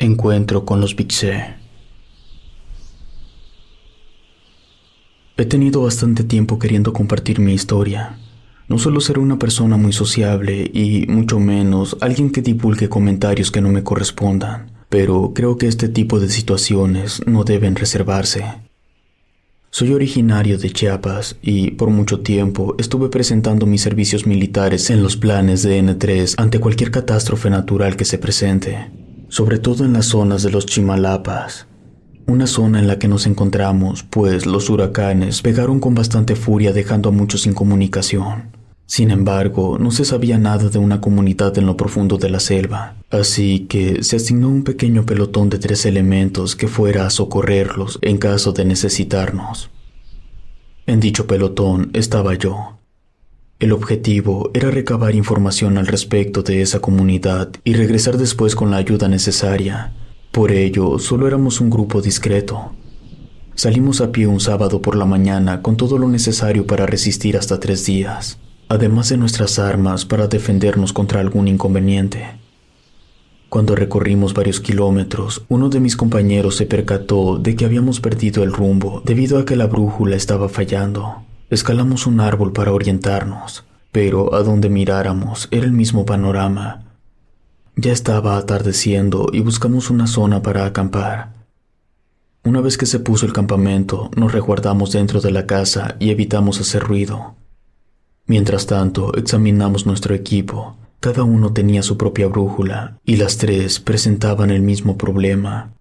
Encuentro con los Bixé. He tenido bastante tiempo queriendo compartir mi historia. No suelo ser una persona muy sociable y mucho menos alguien que divulgue comentarios que no me correspondan, pero creo que este tipo de situaciones no deben reservarse. Soy originario de Chiapas y por mucho tiempo estuve presentando mis servicios militares en los planes de N3 ante cualquier catástrofe natural que se presente, sobre todo en las zonas de los Chimalapas, una zona en la que nos encontramos, pues los huracanes pegaron con bastante furia dejando a muchos sin comunicación. Sin embargo, no se sabía nada de una comunidad en lo profundo de la selva, así que se asignó un pequeño pelotón de 3 elementos que fuera a socorrerlos en caso de necesitarnos. En dicho pelotón estaba yo. El objetivo era recabar información al respecto de esa comunidad y regresar después con la ayuda necesaria. Por ello, solo éramos un grupo discreto. Salimos a pie un sábado por la mañana con todo lo necesario para resistir hasta 3 días, además de nuestras armas para defendernos contra algún inconveniente. Cuando recorrimos varios kilómetros, uno de mis compañeros se percató de que habíamos perdido el rumbo debido a que la brújula estaba fallando. Escalamos un árbol para orientarnos, pero a donde miráramos era el mismo panorama. Ya estaba atardeciendo y buscamos una zona para acampar. Una vez que se puso el campamento, nos resguardamos dentro de la casa y evitamos hacer ruido. Mientras tanto, examinamos nuestro equipo. Cada uno tenía su propia brújula y las 3 presentaban el mismo problema.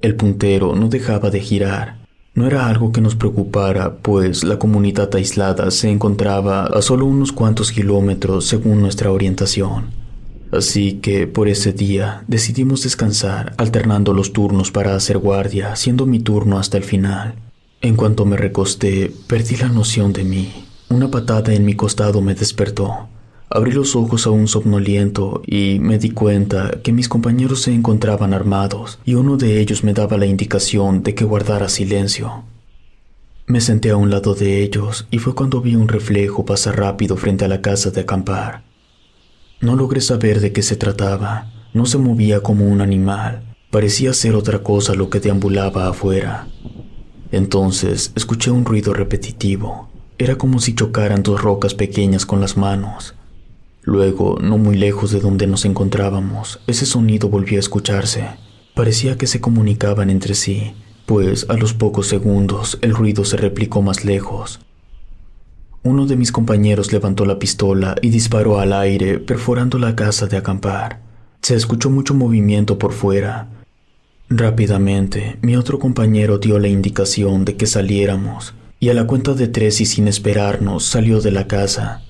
El puntero no dejaba de girar. No era algo que nos preocupara, pues la comunidad aislada se encontraba a solo unos cuantos kilómetros según nuestra orientación. Así que por ese día decidimos descansar, alternando los turnos para hacer guardia, siendo mi turno hasta el final. En cuanto me recosté, perdí la noción de mí. Una patada en mi costado me despertó. Abrí los ojos aún somnoliento y me di cuenta que mis compañeros se encontraban armados y uno de ellos me daba la indicación de que guardara silencio. Me senté a un lado de ellos y fue cuando vi un reflejo pasar rápido frente a la casa de acampar. No logré saber de qué se trataba. No se movía como un animal. Parecía ser otra cosa lo que deambulaba afuera. Entonces escuché un ruido repetitivo. Era como si chocaran 2 rocas pequeñas con las manos. Luego, no muy lejos de donde nos encontrábamos, ese sonido volvió a escucharse. Parecía que se comunicaban entre sí, pues a los pocos segundos el ruido se replicó más lejos. Uno de mis compañeros levantó la pistola y disparó al aire, perforando la casa de acampar. Se escuchó mucho movimiento por fuera. Rápidamente, mi otro compañero dio la indicación de que saliéramos, y a la cuenta de 3 y sin esperarnos salió de la casa.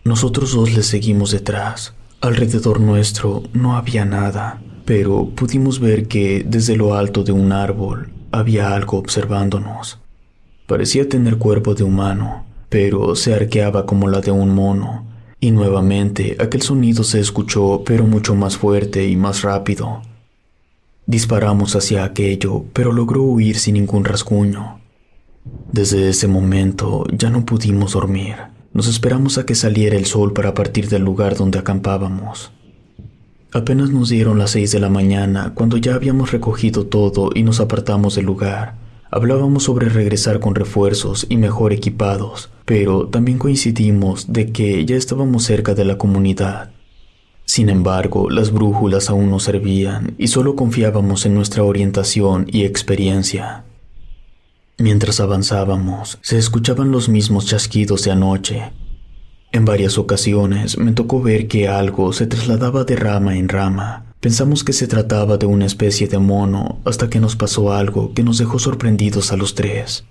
Nosotros 2 le seguimos detrás. Alrededor nuestro no había nada, pero pudimos ver que desde lo alto de un árbol había algo observándonos. Parecía tener cuerpo de humano, pero se arqueaba como la de un mono, y nuevamente aquel sonido se escuchó, pero mucho más fuerte y más rápido. Disparamos hacia aquello, pero logró huir sin ningún rasguño. Desde ese momento ya no pudimos dormir. Nos esperamos a que saliera el sol para partir del lugar donde acampábamos. Apenas nos dieron las 6 de la mañana cuando ya habíamos recogido todo y nos apartamos del lugar. Hablábamos sobre regresar con refuerzos y mejor equipados, pero también coincidimos de que ya estábamos cerca de la comunidad. Sin embargo, las brújulas aún no servían y solo confiábamos en nuestra orientación y experiencia. Mientras avanzábamos, se escuchaban los mismos chasquidos de anoche. En varias ocasiones me tocó ver que algo se trasladaba de rama en rama. Pensamos que se trataba de una especie de mono hasta que nos pasó algo que nos dejó sorprendidos a los 3.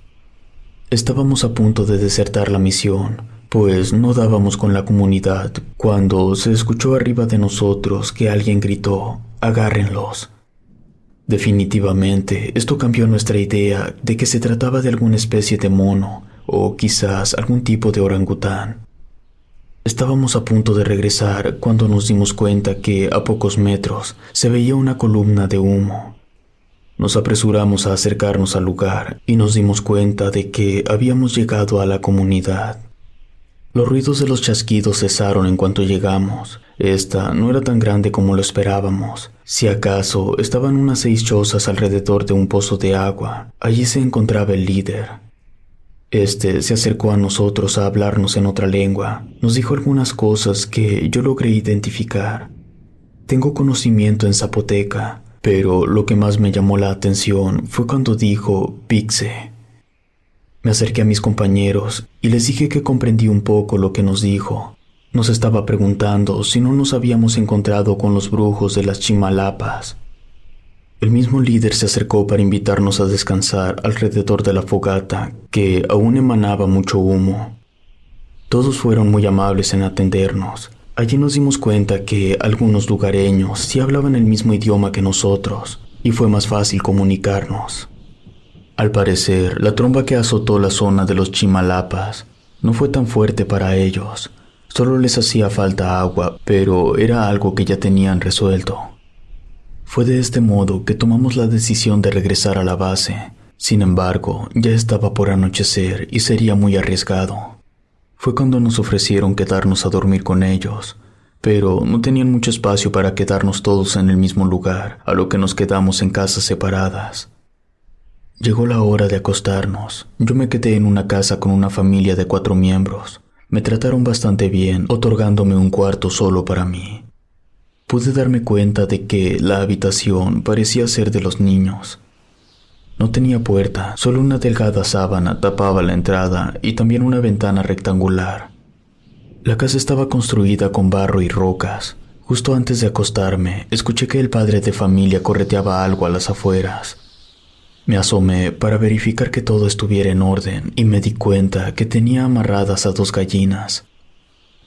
Estábamos a punto de desertar la misión, pues no dábamos con la comunidad, cuando se escuchó arriba de nosotros que alguien gritó: «¡Agárrenlos!». Definitivamente, esto cambió nuestra idea de que se trataba de alguna especie de mono o quizás algún tipo de orangután. Estábamos a punto de regresar cuando nos dimos cuenta que a pocos metros se veía una columna de humo. Nos apresuramos a acercarnos al lugar y nos dimos cuenta de que habíamos llegado a la comunidad. Los ruidos de los chasquidos cesaron en cuanto llegamos. Esta no era tan grande como lo esperábamos, Si acaso, estaban unas 6 chozas alrededor de un pozo de agua. Allí se encontraba el líder. Este se acercó a nosotros a hablarnos en otra lengua. Nos dijo algunas cosas que yo logré identificar. Tengo conocimiento en zapoteca, pero lo que más me llamó la atención fue cuando dijo Pixe. Me acerqué a mis compañeros y les dije que comprendí un poco lo que nos dijo. Nos estaba preguntando si no nos habíamos encontrado con los brujos de las Chimalapas. El mismo líder se acercó para invitarnos a descansar alrededor de la fogata, que aún emanaba mucho humo. Todos fueron muy amables en atendernos. Allí nos dimos cuenta que algunos lugareños sí hablaban el mismo idioma que nosotros, y fue más fácil comunicarnos. Al parecer, la tromba que azotó la zona de los Chimalapas no fue tan fuerte para ellos. Solo les hacía falta agua, pero era algo que ya tenían resuelto. Fue de este modo que tomamos la decisión de regresar a la base. Sin embargo, ya estaba por anochecer y sería muy arriesgado. Fue cuando nos ofrecieron quedarnos a dormir con ellos, pero no tenían mucho espacio para quedarnos todos en el mismo lugar, a lo que nos quedamos en casas separadas. Llegó la hora de acostarnos. Yo me quedé en una casa con una familia de 4 miembros. Me trataron bastante bien, otorgándome un cuarto solo para mí. Pude darme cuenta de que la habitación parecía ser de los niños. No tenía puerta, solo una delgada sábana tapaba la entrada y también una ventana rectangular. La casa estaba construida con barro y rocas. Justo antes de acostarme, escuché que el padre de familia correteaba algo a las afueras. Me asomé para verificar que todo estuviera en orden y me di cuenta que tenía amarradas a 2 gallinas.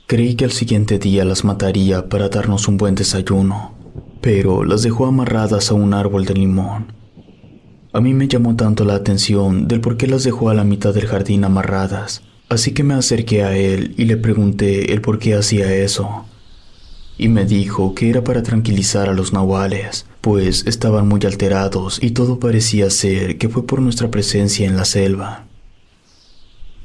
Creí que al siguiente día las mataría para darnos un buen desayuno, pero las dejó amarradas a un árbol de limón. A mí me llamó tanto la atención del por qué las dejó a la mitad del jardín amarradas, así que me acerqué a él y le pregunté el por qué hacía eso. Y me dijo que era para tranquilizar a los nahuales, pues estaban muy alterados y todo parecía ser que fue por nuestra presencia en la selva.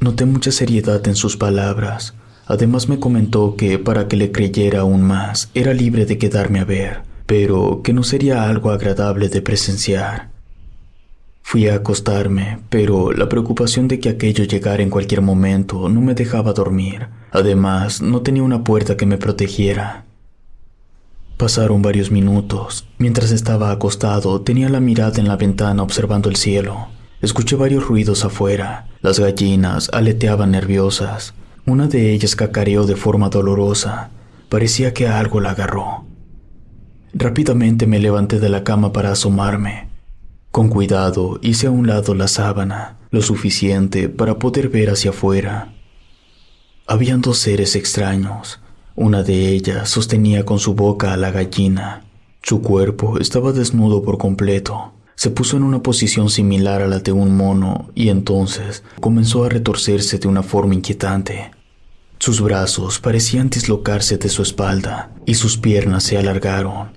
Noté mucha seriedad en sus palabras. Además me comentó que para que le creyera aún más, era libre de quedarme a ver, pero que no sería algo agradable de presenciar. Fui a acostarme, pero la preocupación de que aquello llegara en cualquier momento no me dejaba dormir. Además, no tenía una puerta que me protegiera. Pasaron varios minutos. Mientras estaba acostado, tenía la mirada en la ventana observando el cielo. Escuché varios ruidos afuera. Las gallinas aleteaban nerviosas. Una de ellas cacareó de forma dolorosa. Parecía que algo la agarró. Rápidamente me levanté de la cama para asomarme. Con cuidado hice a un lado la sábana, lo suficiente para poder ver hacia afuera. Habían 2 seres extraños. Una de ellas sostenía con su boca a la gallina. Su cuerpo estaba desnudo por completo. Se puso en una posición similar a la de un mono y entonces comenzó a retorcerse de una forma inquietante. Sus brazos parecían dislocarse de su espalda y sus piernas se alargaron.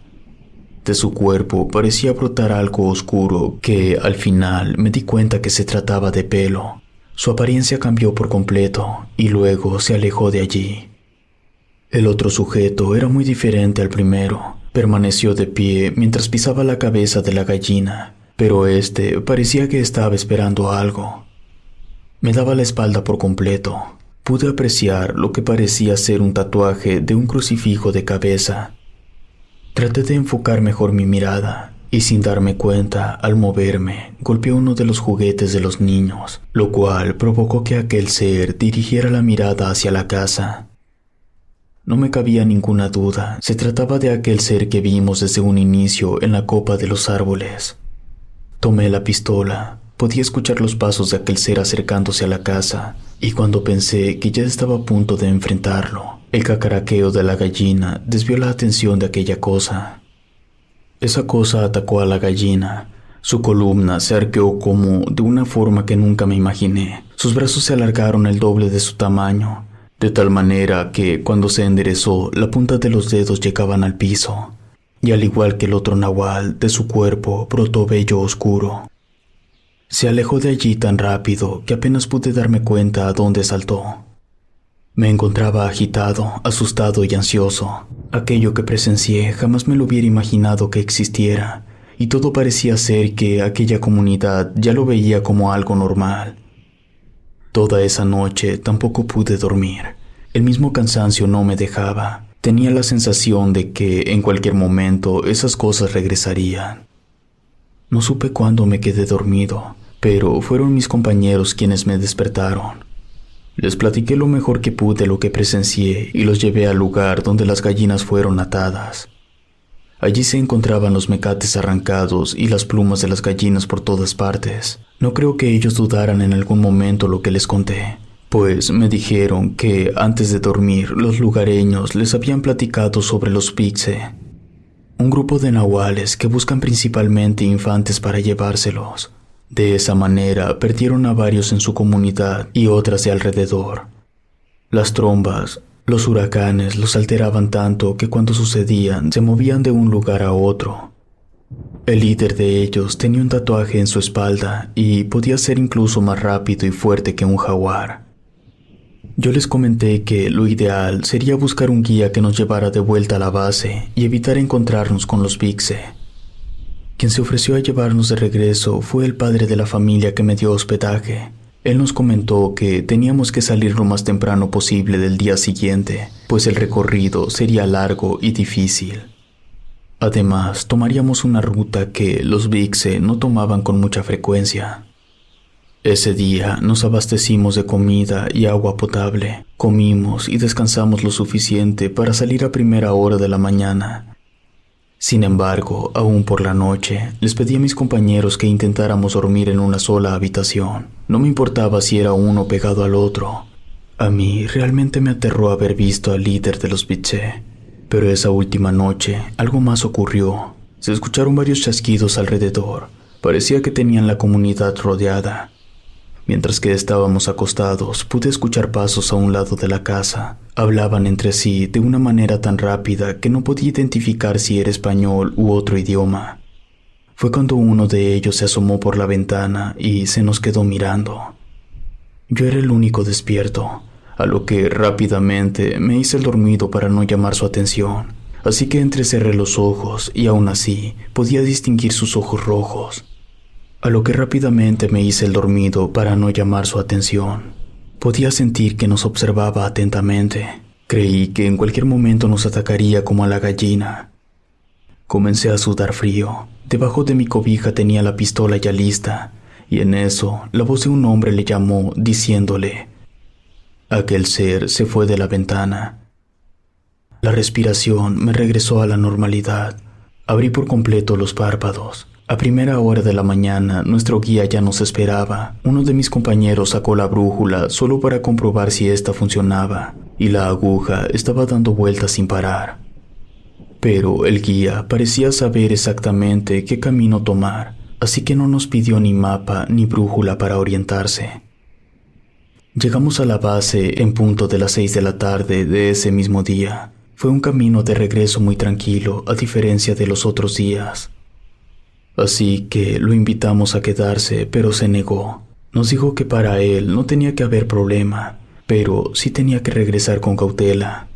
De su cuerpo parecía brotar algo oscuro que al final me di cuenta que se trataba de pelo. Su apariencia cambió por completo y luego se alejó de allí. El otro sujeto era muy diferente al primero. Permaneció de pie mientras pisaba la cabeza de la gallina, pero este parecía que estaba esperando algo. Me daba la espalda por completo. Pude apreciar lo que parecía ser un tatuaje de un crucifijo de cabeza. Traté de enfocar mejor mi mirada y sin darme cuenta, al moverme, golpeé uno de los juguetes de los niños, lo cual provocó que aquel ser dirigiera la mirada hacia la casa. No me cabía ninguna duda, se trataba de aquel ser que vimos desde un inicio en la copa de los árboles. Tomé la pistola, podía escuchar los pasos de aquel ser acercándose a la casa, y cuando pensé que ya estaba a punto de enfrentarlo, el cacaraqueo de la gallina desvió la atención de aquella cosa. Esa cosa atacó a la gallina. Su columna se arqueó como de una forma que nunca me imaginé. Sus brazos se alargaron el doble de su tamaño, de tal manera que cuando se enderezó, la punta de los dedos llegaban al piso, y al igual que el otro nahual, de su cuerpo brotó vello oscuro. Se alejó de allí tan rápido que apenas pude darme cuenta a dónde saltó. Me encontraba agitado, asustado y ansioso. Aquello que presencié jamás me lo hubiera imaginado que existiera, y todo parecía ser que aquella comunidad ya lo veía como algo normal. Toda esa noche tampoco pude dormir. El mismo cansancio no me dejaba. Tenía la sensación de que en cualquier momento esas cosas regresarían. No supe cuándo me quedé dormido, pero fueron mis compañeros quienes me despertaron. Les platiqué lo mejor que pude lo que presencié y los llevé al lugar donde las gallinas fueron atadas. Allí se encontraban los mecates arrancados y las plumas de las gallinas por todas partes. No creo que ellos dudaran en algún momento lo que les conté, pues me dijeron que antes de dormir los lugareños les habían platicado sobre los Pigse, un grupo de nahuales que buscan principalmente infantes para llevárselos. De esa manera perdieron a varios en su comunidad y otras de alrededor. Las trombas, los huracanes los alteraban tanto que cuando sucedían se movían de un lugar a otro. El líder de ellos tenía un tatuaje en su espalda y podía ser incluso más rápido y fuerte que un jaguar. Yo les comenté que lo ideal sería buscar un guía que nos llevara de vuelta a la base y evitar encontrarnos con los Pigse. Quien se ofreció a llevarnos de regreso fue el padre de la familia que me dio hospedaje. Él nos comentó que teníamos que salir lo más temprano posible del día siguiente, pues el recorrido sería largo y difícil. Además, tomaríamos una ruta que los Pigse no tomaban con mucha frecuencia. Ese día nos abastecimos de comida y agua potable, comimos y descansamos lo suficiente para salir a primera hora de la mañana. Sin embargo, aún por la noche, les pedí a mis compañeros que intentáramos dormir en una sola habitación. No me importaba si era uno pegado al otro. A mí realmente me aterró haber visto al líder de los Pigse. Pero esa última noche, algo más ocurrió. Se escucharon varios chasquidos alrededor. Parecía que tenían la comunidad rodeada. Mientras que estábamos acostados, pude escuchar pasos a un lado de la casa. Hablaban entre sí de una manera tan rápida que no podía identificar si era español u otro idioma. Fue cuando uno de ellos se asomó por la ventana y se nos quedó mirando. Yo era el único despierto, a lo que rápidamente me hice el dormido para no llamar su atención. Así que entrecerré los ojos y aún así podía distinguir sus ojos rojos. A lo que rápidamente me hice el dormido para no llamar su atención. Podía sentir que nos observaba atentamente. Creí que en cualquier momento nos atacaría como a la gallina. Comencé a sudar frío. Debajo de mi cobija tenía la pistola ya lista, y en eso la voz de un hombre le llamó diciéndole. Aquel ser se fue de la ventana. La respiración me regresó a la normalidad. Abrí por completo los párpados. A primera hora de la mañana, nuestro guía ya nos esperaba. Uno de mis compañeros sacó la brújula solo para comprobar si ésta funcionaba, y la aguja estaba dando vueltas sin parar. Pero el guía parecía saber exactamente qué camino tomar, así que no nos pidió ni mapa ni brújula para orientarse. Llegamos a la base en punto de las 6 de la tarde de ese mismo día. Fue un camino de regreso muy tranquilo, a diferencia de los otros días. Así que lo invitamos a quedarse, pero se negó. Nos dijo que para él no tenía que haber problema, pero sí tenía que regresar con cautela.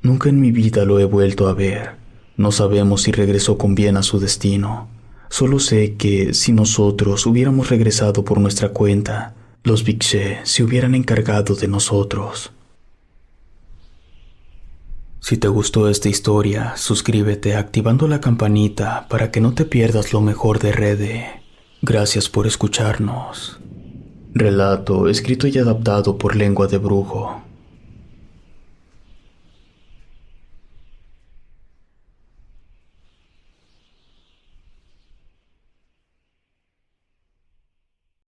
Nunca en mi vida lo he vuelto a ver. No sabemos si regresó con bien a su destino. Solo sé que si nosotros hubiéramos regresado por nuestra cuenta, los Pigse se hubieran encargado de nosotros. Si te gustó esta historia, suscríbete activando la campanita para que no te pierdas lo mejor de Rede. Gracias por escucharnos. Relato escrito y adaptado por Lengua de Brujo.